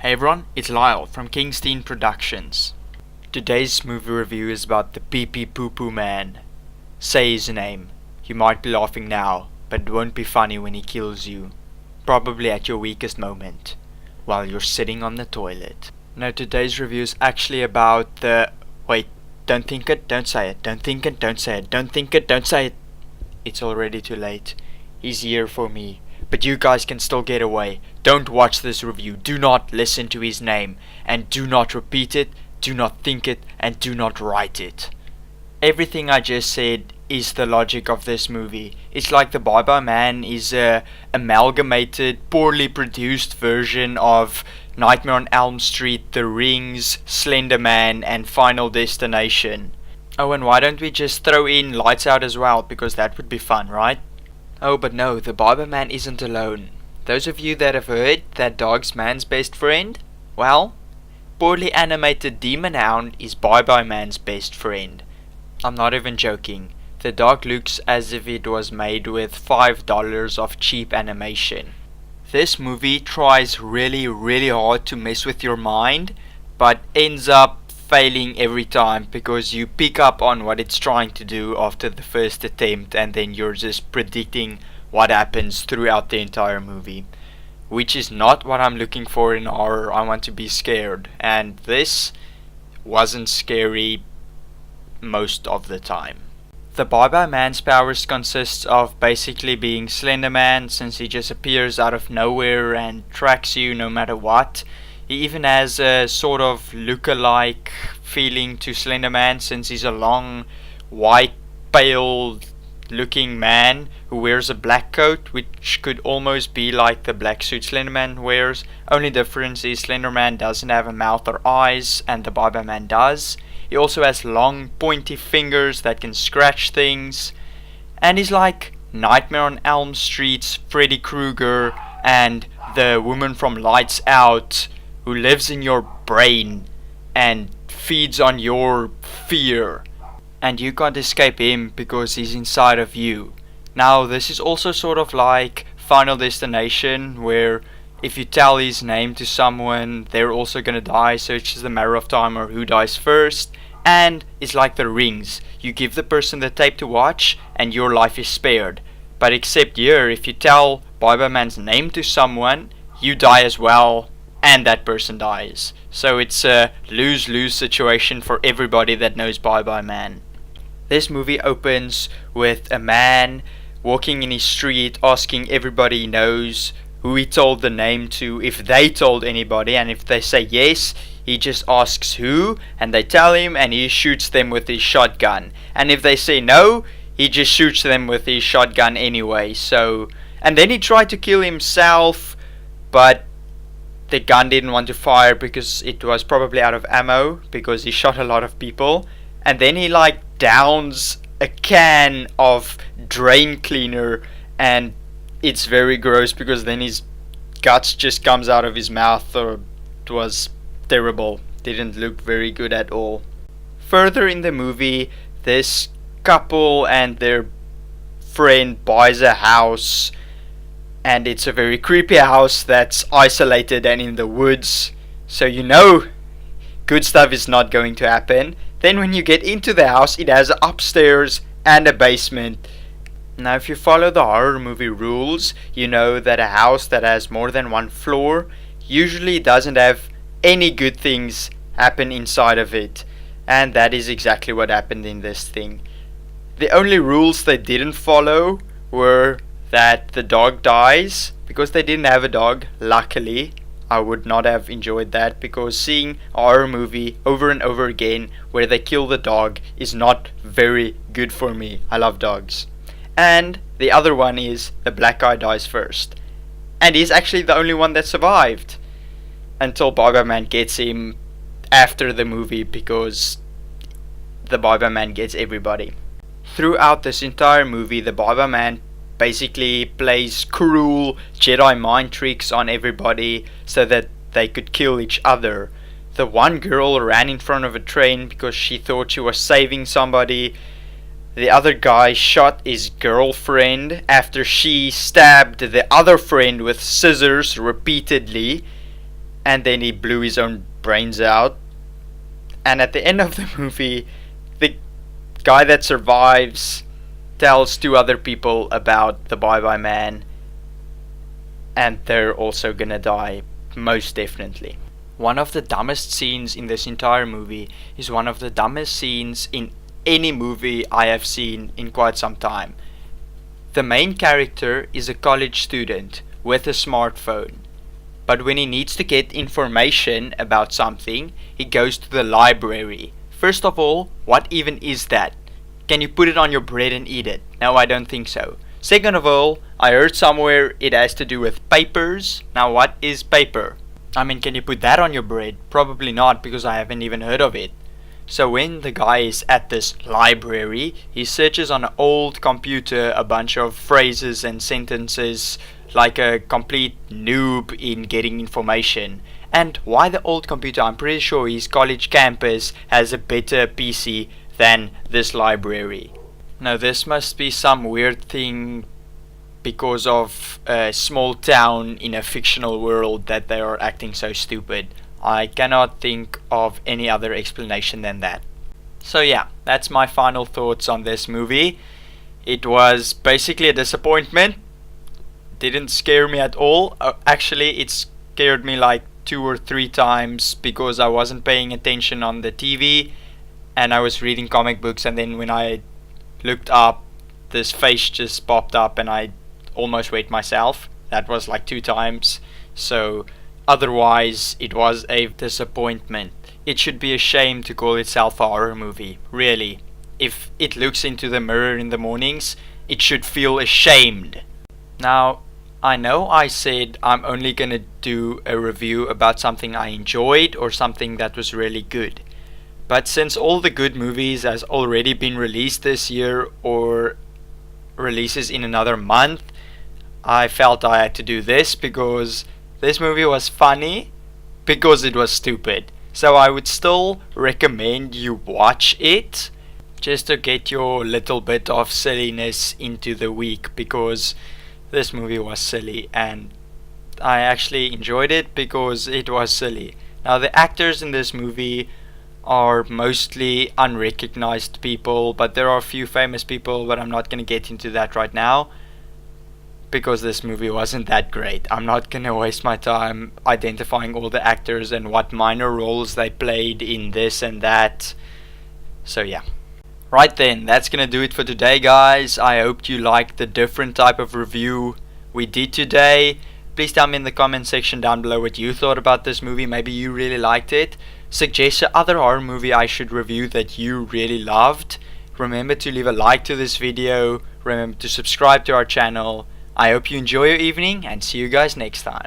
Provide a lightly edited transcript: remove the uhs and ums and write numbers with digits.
Hey everyone, it's Lyle from Kingstein Productions. Today's movie review is about the Pee Pee Poo Poo Man. Say his name. You might be laughing now, but it won't be funny when he kills you. Probably at your weakest moment, while you're sitting on the toilet. Now today's review is actually about the... Wait, don't think it, don't say it. Don't think it, don't say it. Don't think it, don't say it. It's already too late. He's here for me. But you guys can still get away. Don't watch this review. Do not listen to his name. And do not repeat it. Do not think it. And do not write it. Everything I just said is the logic of this movie. It's like the Bye Bye Man is a amalgamated, poorly produced version of Nightmare on Elm Street, The Rings, Slender Man, and Final Destination. Oh, and why don't we just throw in Lights Out as well, because that would be fun, right? Oh, but no, the Bye Bye Man isn't alone. Those of you that have heard that dog's man's best friend, well, poorly animated Demon Hound is Bye Bye Man's best friend. I'm not even joking. The dog looks as if it was made with $5 of cheap animation. This movie tries really hard to mess with your mind, but ends up failing every time because you pick up on what it's trying to do after the first attempt, and then you're just predicting what happens throughout the entire movie, which is not what I'm looking for in horror. I want to be scared, and this wasn't scary most of the time. The Bye Bye Man's powers consists of basically being Slender Man, since he just appears out of nowhere and tracks you no matter what. He even has a sort of look-alike feeling to Slender Man, since he's a long, white, pale looking man who wears a black coat, which could almost be like the black suit Slender Man wears. Only difference is Slender Man doesn't have a mouth or eyes, and the Bye Bye Man does. He also has long, pointy fingers that can scratch things. And he's like Nightmare on Elm Street's Freddy Krueger and the woman from Lights Out, who lives in your brain and feeds on your fear, and you can't escape him because he's inside of you. Now this is also sort of like Final Destination, where if you tell his name to someone, they're also gonna die, so it's just a matter of time or who dies first. And it's like The Rings. You give the person the tape to watch and your life is spared. But except here, if you tell Bye Bye Man's name to someone, you die as well, and that person dies. So it's a lose-lose situation for everybody that knows Bye Bye Man. This movie opens with a man walking in his street asking everybody he knows who he told the name to, if they told anybody, and if they say yes, he just asks who, and they tell him, and he shoots them with his shotgun. And if they say no, he just shoots them with his shotgun anyway. So, and then he tried to kill himself, but the gun didn't want to fire because it was probably out of ammo, because he shot a lot of people. And then he like downs a can of drain cleaner, and it's very gross because then his guts just comes out of his mouth. Or it was terrible. Didn't look very good at all. Further in the movie, this couple and their friend buys a house, and it's a very creepy house that's isolated and in the woods, so you know good stuff is not going to happen. Then when you get into the house, it has upstairs and a basement. Now if you follow the horror movie rules, you know that a house that has more than one floor usually doesn't have any good things happen inside of it, and that is exactly what happened in this thing. The only rules they didn't follow were that the dog dies, because they didn't have a dog, luckily. I would not have enjoyed that, because seeing a horror movie over and over again where they kill the dog is not very good for me. I love dogs. And the other one is the black guy dies first, and he's actually the only one that survived until Bye Bye Man gets him after the movie, because the Bye Bye Man gets everybody. Throughout this entire movie, the Bye Bye Man basically plays cruel Jedi mind tricks on everybody so that they could kill each other. The one girl ran in front of a train because she thought she was saving somebody. The other guy shot his girlfriend after she stabbed the other friend with scissors repeatedly. and then he blew his own brains out. And at the end of the movie, the guy that survives tells 2 other people about the Bye Bye Man, and they're also gonna die, most definitely. One of the dumbest scenes in this entire movie is one of the dumbest scenes in any movie I have seen in quite some time. The main character is a college student with a smartphone, but when he needs to get information about something, he goes to the library. First of all, what even is that? Can you put it on your bread and eat it? No, I don't think so. Second of all, I heard somewhere it has to do with papers. Now, what is paper? I mean, can you put that on your bread? Probably not, because I haven't even heard of it. So when the guy is at this library, he searches on an old computer a bunch of phrases and sentences like a complete noob in getting information. And why the old computer? I'm pretty sure his college campus has a better PC than this library. Now this must be some weird thing because of a small town in a fictional world that they are acting so stupid. I cannot think of any other explanation than that. So yeah, that's my final thoughts on this movie. It was basically a disappointment. Didn't scare me at all. Actually, it scared me like 2 or 3 times because I wasn't paying attention on the TV and I was reading comic books, and then when I looked up, this face just popped up and I almost wet myself. That was like 2 times. So otherwise it was a disappointment. It should be a shame to call itself a horror movie, really. If it looks into the mirror in the mornings, it should feel ashamed. Now, I know I said I'm only gonna do a review about something I enjoyed or something that was really good. But since all the good movies has already been released this year or releases in another month, I felt I had to do this because this movie was funny because it was stupid. So I would still recommend you watch it just to get your little bit of silliness into the week, because this movie was silly and I actually enjoyed it because it was silly. Now the actors in this movie are mostly unrecognized people, but there are a few famous people, but I'm not going to get into that right now because this movie wasn't that great. I'm not going to waste my time identifying all the actors and what minor roles they played in this and that. So yeah. Right then, that's going to do it for today, guys. I hope you liked the different type of review we did today. Please tell me in the comment section down below what you thought about this movie. Maybe you really liked it. Suggest another horror movie I should review that you really loved. Remember to leave a like to this video. Remember to subscribe to our channel. I hope you enjoy your evening and see you guys next time.